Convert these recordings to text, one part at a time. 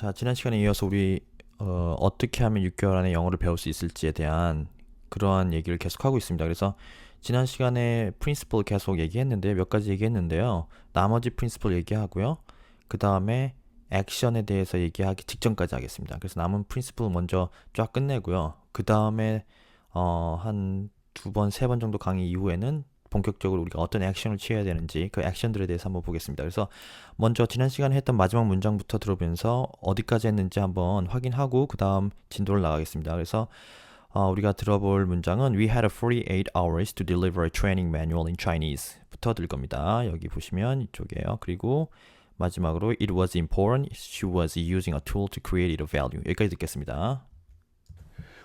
자, 지난 시간에 이어서 우리 어떻게 하면 6개월 안에 영어를 배울 수 있을지에 대한 그러한 얘기를 계속하고 있습니다. 그래서 지난 시간에 프린시플 계속 얘기했는데 몇 가지 얘기했는데요. 나머지 프린시플 얘기하고요. 그 다음에 액션에 대해서 얘기하기 직전까지 하겠습니다. 그래서 남은 프린시플 먼저 쫙 끝내고요. 그 다음에 한 두 번, 세 번 정도 강의 이후에는 본격적으로 우리가 어떤 액션을 취해야 되는지 그 액션들에 대해서 한번 보겠습니다. 그래서 먼저 지난 시간에 했던 마지막 문장부터 들어보면서 어디까지 했는지 한번 확인하고 그 다음 진도를 나가겠습니다. 그래서 우리가 들어볼 문장은 We had 48 hours to deliver a training manual in Chinese 부터 들 겁니다. 여기 보시면 이쪽이에요. 그리고 마지막으로 It was important. She was using a tool to create a value. 여기까지 듣겠습니다.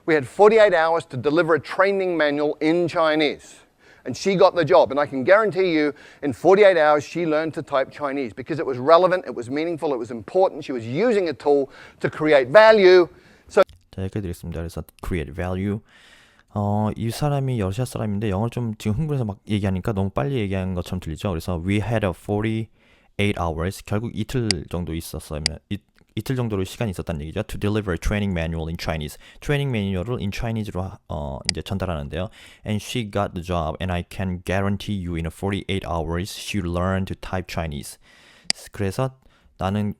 We had 48 hours to deliver a training manual in Chinese. And she got the job. And I can guarantee you, in 48 hours, she learned to type Chinese because it was relevant, it was meaningful, it was important. She was using a tool to create value. So 자, 여기까지 드리겠습니다. 그래서 create value. 이 사람이 러시아 사람인데 영어를 좀 지금 흥분해서 막 얘기하니까 너무 빨리 얘기한 것처럼 들리죠. 그래서 we had a 48 hours. 결국 이틀 정도 있었어요. 이틀 정도로 시간이 있었다는 얘기죠. To deliver a training manual in Chinese. 트레이닝 매뉴얼을 in Chinese로 이제 전달하는데요. And she got the job, and I can guarantee you in 48 hours she learned to type Chinese. 그래서 나는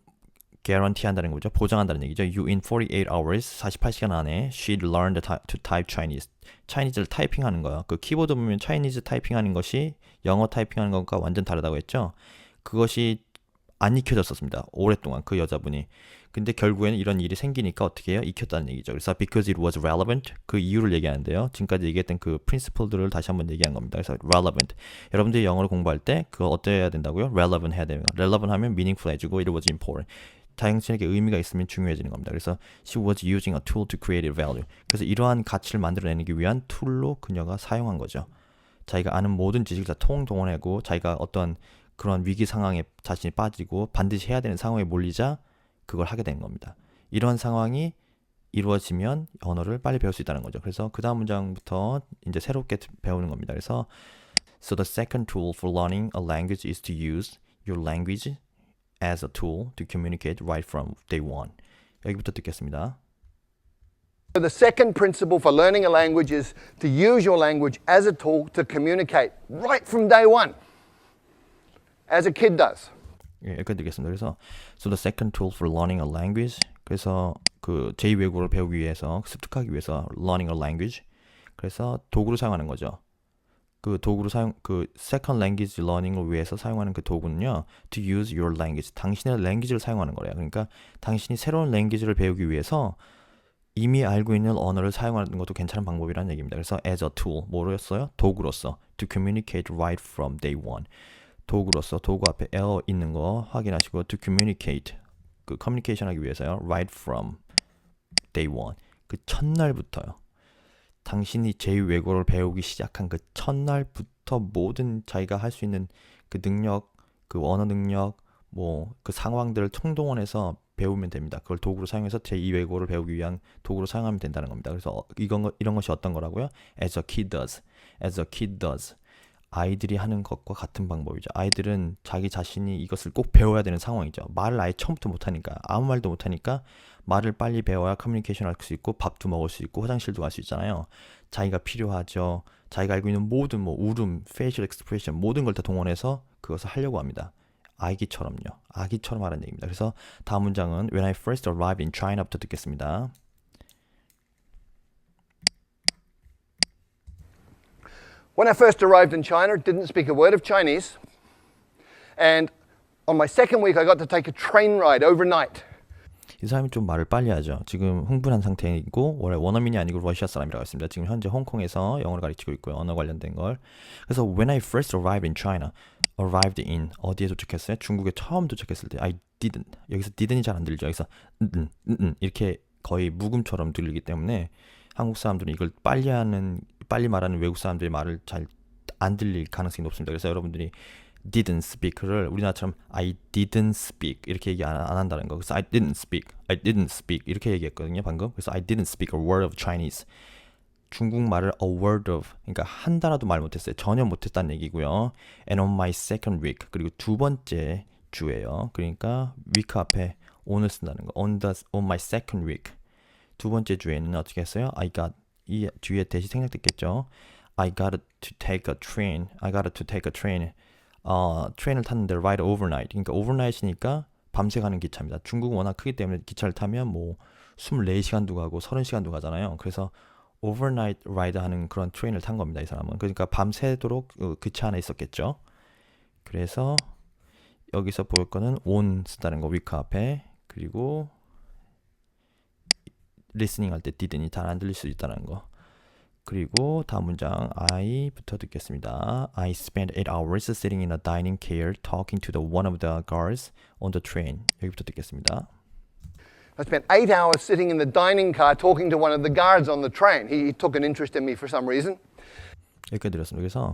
guarantee 한다는 거죠. 보장한다는 얘기죠. You in 48 hours, 48시간 안에 she learned to type Chinese. Chinese를 타이핑하는 거예요. 그 키보드 보면 Chinese 타이핑하는 것이 영어 타이핑하는 것과 완전 다르다고 했죠. 그것이 안 익혀졌었습니다. 오랫동안 그 여자분이. 근데 결국에는 이런 일이 생기니까 어떻게 해요? 익혔다는 얘기죠. 그래서 because it was relevant 그 이유를 얘기하는데요. 지금까지 얘기했던 그 프린시플들을 다시 한번 얘기한 겁니다. 그래서 relevant. 여러분들이 영어를 공부할 때 그거 어때야 된다고요? relevant 해야 됩니다. relevant 하면 meaningful 해주고 it was important. 당신에게 의미가 있으면 중요해지는 겁니다. 그래서 she was using a tool to create a value. 그래서 이러한 가치를 만들어내기 위한 툴로 그녀가 사용한 거죠. 자기가 아는 모든 지식을 다 통동원하고 자기가 어떤 그런 위기 상황에 자신이 빠지고 반드시 해야 되는 상황에 몰리자 그걸 하게 된 겁니다. 이런 상황이 이루어지면 언어를 빨리 배울 수 있다는 거죠. 그래서 그 다음 문장부터 이제 새롭게 배우는 겁니다. 그래서 So the second tool for learning a language is to use your language as a tool to communicate right from day one. 여기부터 듣겠습니다. the second principle for learning a language is to use your language as a tool to communicate right from day one, as a kid does. 예, 여기까지 듣겠습니다. 그래서 So the second tool for learning a language. 그래서 그 제2 외국어를 배우기 위해서 습득하기 위해서 learning a language. 그래서 도구를 사용하는 거죠. 그 도구로 그 second language learning을 위해서 사용하는 그 도구는요. To use your language. 당신의 language를 사용하는 거래요. 그러니까 당신이 새로운 language를 배우기 위해서 이미 알고 있는 언어를 사용하는 것도 괜찮은 방법이라는 얘기입니다. 그래서 as a tool. 뭐로였어요? 도구로서. To communicate right from day one. 도구로서 도구 앞에 l 있는 거 확인하시고 to communicate 그 커뮤니케이션 하기 위해서요. right from day one. 그 첫날부터요. 당신이 제2외국어를 배우기 시작한 그 첫날부터 모든 자기가 할 수 있는 그 능력, 그 언어 능력, 뭐 그 상황들을 총동원해서 배우면 됩니다. 그걸 도구로 사용해서 제2외국어를 배우기 위한 도구로 사용하면 된다는 겁니다. 그래서 이런 것이 어떤 거라고요? As a kid does. As a kid does. 아이들이 하는 것과 같은 방법이죠. 아이들은 자기 자신이 이것을 꼭 배워야 되는 상황이죠. 말을 아예 처음부터 못하니까 아무 말도 못하니까 말을 빨리 배워야 커뮤니케이션 할 수 있고 밥도 먹을 수 있고 화장실도 갈 수 있잖아요. 자기가 필요하죠. 자기가 알고 있는 모든 뭐 울음, facial expression 모든 걸 다 동원해서 그것을 하려고 합니다. 아기처럼요. 아기처럼 하라는 얘기입니다. 그래서 다음 문장은 When I first arrived in China부터 듣겠습니다. When I first arrived in China, didn't speak a word of Chinese. And on my second week, I got to take a train ride overnight. 이 사람이 좀 말을 빨리 하죠. 지금 흥분한 상태이고 원래 원어민이 아니고 러시아 사람이라고 했습니다. 지금 현재 홍콩에서 영어를 가르치고 있고요. 언어 관련된 걸. 그래서 when I first arrived in China, arrived in 어디에 도착했어요? 중국에 처음 도착했을 때 I didn't. 여기서 didn't이 잘 안 들리죠. 여기서 이렇게 거의 묵음처럼 들리기 때문에 한국 사람들은 이걸 빨리 말하는 외국 사람들의 말을 잘 안 들릴 가능성이 높습니다. 그래서 여러분들이 didn't speak를 우리나라처럼 I didn't speak 이렇게 얘기 안 한다는 거. 그래서 I didn't speak 이렇게 얘기했거든요 방금. 그래서 I didn't speak a word of Chinese. 중국말을 a word of 그러니까 한 단어도 말 못했어요. 전혀 못했다는 얘기고요. And on my second week 그리고 두 번째 주예요. 그러니까 week 앞에 on을 쓴다는 거. On my second week. 두 번째 주에는 어떻게 했어요? I got 이 뒤에 대시 생략됐겠죠. I got to take a train. I got to take a train. 트레인을 탔는데 right overnight. 그러니까 overnight이니까 밤새 가는 기차입니다. 중국은 워낙 크기 때문에 기차를 타면 뭐 24시간도 가고 30시간도 가잖아요. 그래서 overnight ride 하는 그런 트레인을 탄 겁니다. 이 사람은. 그러니까 밤새도록 기차 안에 있었겠죠. 그래서 여기서 볼 거는 on 쓴다는 거 week 앞에 그리고 listening 할 때 didn't 잘 안 들릴 수 있다는 거. 그리고 다음 문장 I부터 듣겠습니다. I spent 8 hours sitting in a dining car talking to one of the guards on the train. 여기부터 듣겠습니다. I spent 8 hours sitting in the dining car talking to one of the guards on the train. He took an interest in me for some reason. 여기까지 들었습니다. 그래서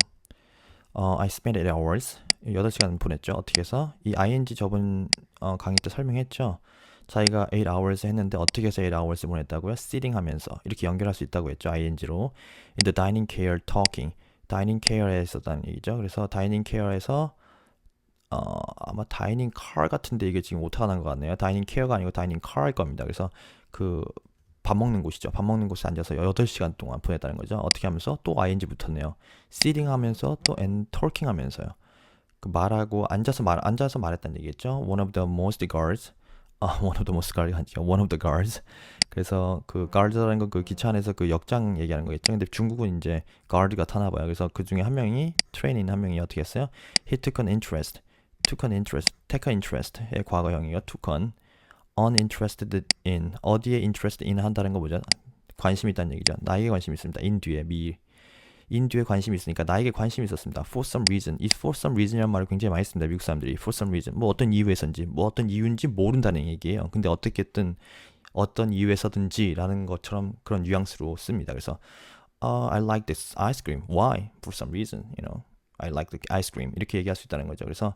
I spent 8 hours 8시간 보냈죠. 어떻게 해서 이 ing 저번 강의 때 설명했죠. 자기가 8 hours 했는데 어떻게 해서 8 hours 보냈다고요? sitting 하면서 이렇게 연결할 수 있다고 했죠. ing로 in the dining car talking dining care에 있었다는 얘기죠. 그래서 dining care에서 아마 다이닝 car 같은데 이게 지금 오타가 난 것 같네요. 다이닝 케어가 아니고 다이닝 car일 겁니다. 그래서 그 밥 먹는 곳이죠. 밥 먹는 곳에 앉아서 8시간 동안 보냈다는 거죠. 어떻게 하면서 또 ing 붙었네요. sitting 하면서 또 and talking 하면서요. 그 말하고 앉아서 말했다는 얘기겠죠. One of the most guards. one of the most guards 아니죠. One of the guards. 그래서 그 guards라는 건 그 기차 안에서 그 역장 얘기하는 거겠죠. 근데 중국은 이제 guard가 타나 봐요. 그래서 그 중에 한 명이 트레이닝 한 명이 어떻게 했어요? He took an interest. take an interest의 과거형이요. took on, uninterested in, 어디에 interested in 한다는 거 뭐죠? 관심이 있다는 얘기죠. 나에게 관심이 있습니다. in 뒤에 관심이 있으니까 나에게 관심이 있었습니다. for some reason. 이 for some reason이라는 말을 굉장히 많이 씁니다. 미국 사람들이 for some reason. 뭐 어떤 이유에서인지, 뭐 어떤 이유인지 모른다는 얘기예요. 근데 어떻게든 어떤 이유에서든지 라는 것처럼 그런 뉘앙스로 씁니다. 그래서 I like this ice cream. Why? For some reason. You know, I like the ice cream. 이렇게 얘기할 수 있다는 거죠. 그래서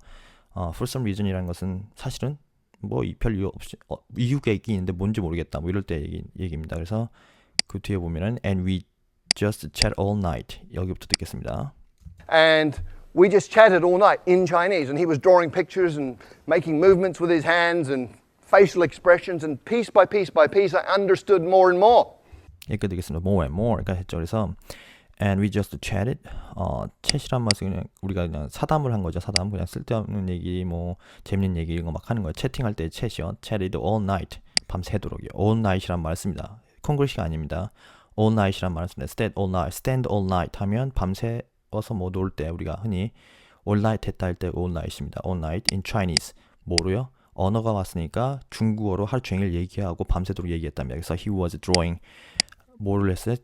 for some reason이라는 것은 사실은 뭐 별 이유 없이 이유가 있긴 있는데 뭔지 모르겠다. 뭐 이럴 때 얘기입니다. 그래서 그 뒤에 보면은 and we just chat all night. 여기부터 듣겠습니다. And we just chatted all night in Chinese. And he was drawing pictures and making movements with his hands and facial expressions. And piece by piece by piece, I understood more and more. 여기까지 듣겠습니다. more and more가 했죠. 그래서 and we just chatted. chat이란 말은 그냥 우리가 그냥 사담을 한 거죠. 사담 그냥 쓸데없는 얘기, 뭐 재밌는 얘기 이런 거 막 하는 거예요. 채팅할 때 chat이요. chatted all night. 밤새도록이요. all night이란 말을 씁니다. 콩글리시가 아닙니다. all night이란 말을 씁니다. stand all night 하면 밤새워서 뭐 놀 때 우리가 흔히 all night 했다 할 때 all night입니다. all night in Chinese. 뭐로요? 언어가 왔으니까 중국어로 하루 종일 얘기하고 밤새도록 얘기했답니다. 그래서 he was drawing 뭐를 했어요?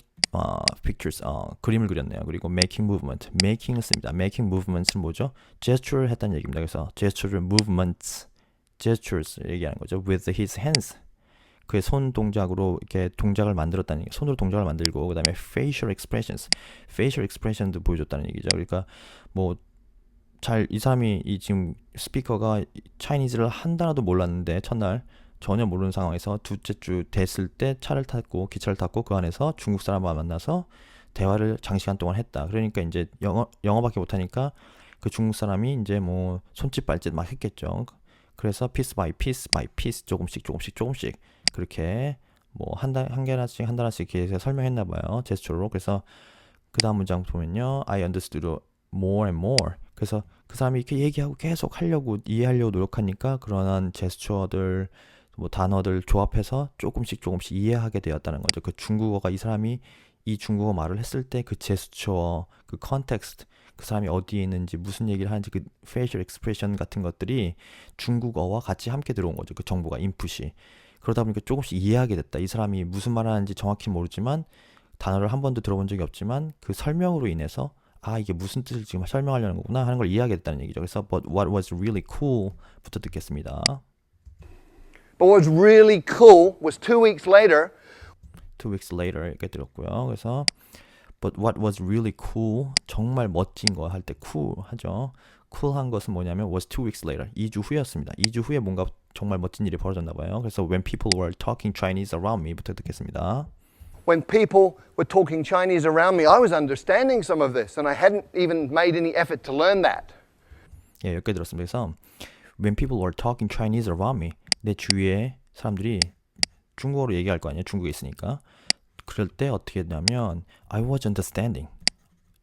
pictures, 그림을 그렸네요. 그리고 making movement, making을 씁니다. making movements는 뭐죠? gesture를 했다는 얘기입니다. 그래서 gesture를 movements, gestures 얘기하는 거죠. with his hands. 그의 손 동작으로 이렇게 동작을 만들었다는 얘기. 손으로 동작을 만들고 그다음에 facial expression도 보여줬다는 얘기죠. 그러니까 뭐 이 사람이 이 지금 스피커가 차이니즈를 한 단어도 몰랐는데 첫날 전혀 모르는 상황에서 둘째 주 됐을 때 기차를 탔고 그 안에서 중국 사람과 만나서 대화를 장시간 동안 했다. 그러니까 이제 영어밖에 못하니까 그 중국 사람이 이제 뭐 손짓 발짓 막 했겠죠. 그래서 piece by piece 조금씩 그렇게 뭐 한 단어씩 이렇게 설명했나 봐요. 제스처로. 그래서 그 다음 문장 보면요. I understood more and more. 그래서 그 사람이 이렇게 얘기하고 계속 이해하려고 노력하니까 그러한 제스처들 뭐 단어들 조합해서 조금씩 이해하게 되었다는 거죠. 그 중국어가 이 중국어 말을 했을 때 그 제스처, 그 컨텍스트, 그 사람이 어디에 있는지 무슨 얘기를 하는지 그 facial expression 같은 것들이 중국어와 같이 함께 들어온 거죠. 그 정보가 인풋이. 그러다 보니까 조금씩 이해하게 됐다. 이 사람이 무슨 말을 하는지 정확히 모르지만 단어를 한 번도 들어본 적이 없지만 그 설명으로 인해서 이게 무슨 뜻을 지금 설명하려는 거구나 하는 걸 이해하게 됐다는 얘기죠. 그래서 but what was really cool부터 듣겠습니다. But what was really cool was 2 weeks later. 2 weeks later 이렇게 들었고요. 그래서 but what was really cool 정말 멋진 거 할 때 cool 하죠. cool한 것은 뭐냐면 was 2 weeks later 2주 후였습니다. 2주 후에 뭔가 정말 멋진 일이 벌어졌나 봐요. 그래서 when people were talking Chinese around me부터 듣겠습니다. When people were talking Chinese around me, I was understanding some of this and I hadn't even made any effort to learn that. 예, 여기까지 들었습니다. 그래서 when people were talking Chinese around me 내 주위에 사람들이 중국어로 얘기할 거 아니에요. 중국에 있으니까. 그럴 때 어떻게 했냐면 I was understanding.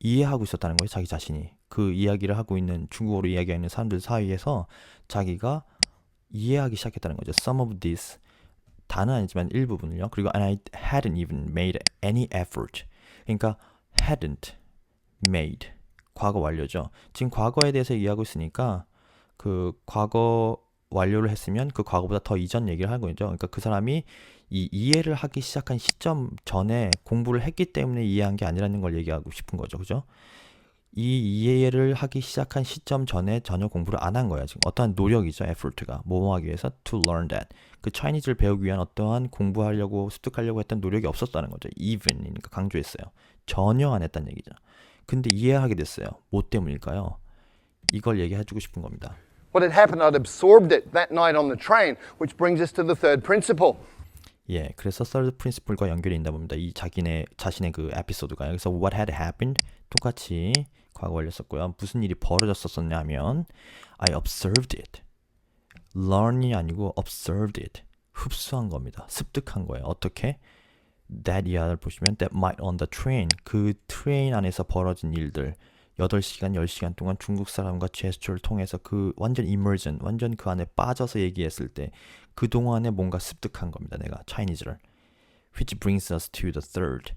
이해하고 있었다는 거예요. 자기 자신이. 그 이야기를 하고 있는 중국어로 이야기하는 사람들 사이에서 자기가 이해하기 시작했다는 거죠. Some of this 다는 아니지만 일부분을요. 그리고 and I hadn't even made any effort. 그러니까 hadn't made 과거 완료죠. 지금 과거에 대해서 이해하고 있으니까 그 과거 완료를 했으면 그 과거보다 더 이전 얘기를 하는 거죠. 그러니까 그 사람이 이 이해를 하기 시작한 시점 전에 공부를 했기 때문에 이해한 게 아니라는 걸 얘기하고 싶은 거죠. 그죠? 이 이해를 하기 시작한 시점 전에 전혀 공부를 안 한 거야. 지금 어떠한 노력이죠. effort가. 뭐뭐 하기 위해서 to learn that. 그 차이니즈를 배우기 위한 어떠한 공부하려고 습득하려고 했던 노력이 없었다는 거죠. even이니까 강조했어요. 전혀 안 했다는 얘기죠. 근데 이해하게 됐어요. 뭐 때문일까요? 이걸 얘기해주고 싶은 겁니다. What had happened, I'd absorbed it that night on the train, which brings us to the third principle. 예, 그래서 third principle과 연결이 있나 봅니다. 이 자신의 그 에피소드가. 그래서 what had happened 똑같이 과거 완료 썼고요. 무슨 일이 벌어졌었냐면 I observed it. learn이 아니고 observed it. 흡수한 겁니다. 습득한 거예요. 어떻게? that 이하를 보시면 that might on the train. 그 트레인 안에서 벌어진 일들. 8시간, 10시간 동안 중국 사람과 제스처를 통해서 그 완전 immersion, 완전 그 안에 빠져서 얘기했을 때 그동안에 뭔가 습득한 겁니다. 내가 차이니즈를. Which brings us to the third.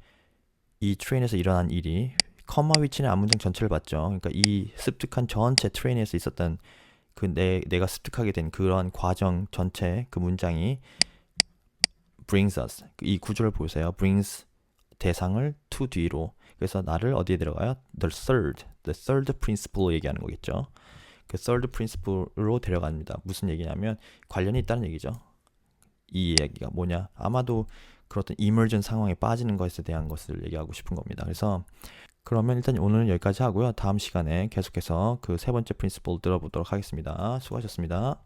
이 트레인에서 일어난 일이 커마 위치는 앞문장 전체를 봤죠. 그러니까 이 습득한 전체 트레인에서 있었던 그 내가 습득하게 된 그러한 과정 전체 그 문장이 brings us. 이 구조를 보세요. brings 대상을 to 뒤로. 그래서 나를 어디에 들어가요? the third principle 얘기하는 거겠죠. 그 third principle로 데려갑니다. 무슨 얘기냐면 관련이 있다는 얘기죠. 이 이야기가 뭐냐? 아마도 그런 emergent 상황에 빠지는 것에 대한 것을 얘기하고 싶은 겁니다. 그래서 그러면 일단 오늘은 여기까지 하고요. 다음 시간에 계속해서 그 세 번째 principle 들어보도록 하겠습니다. 수고하셨습니다.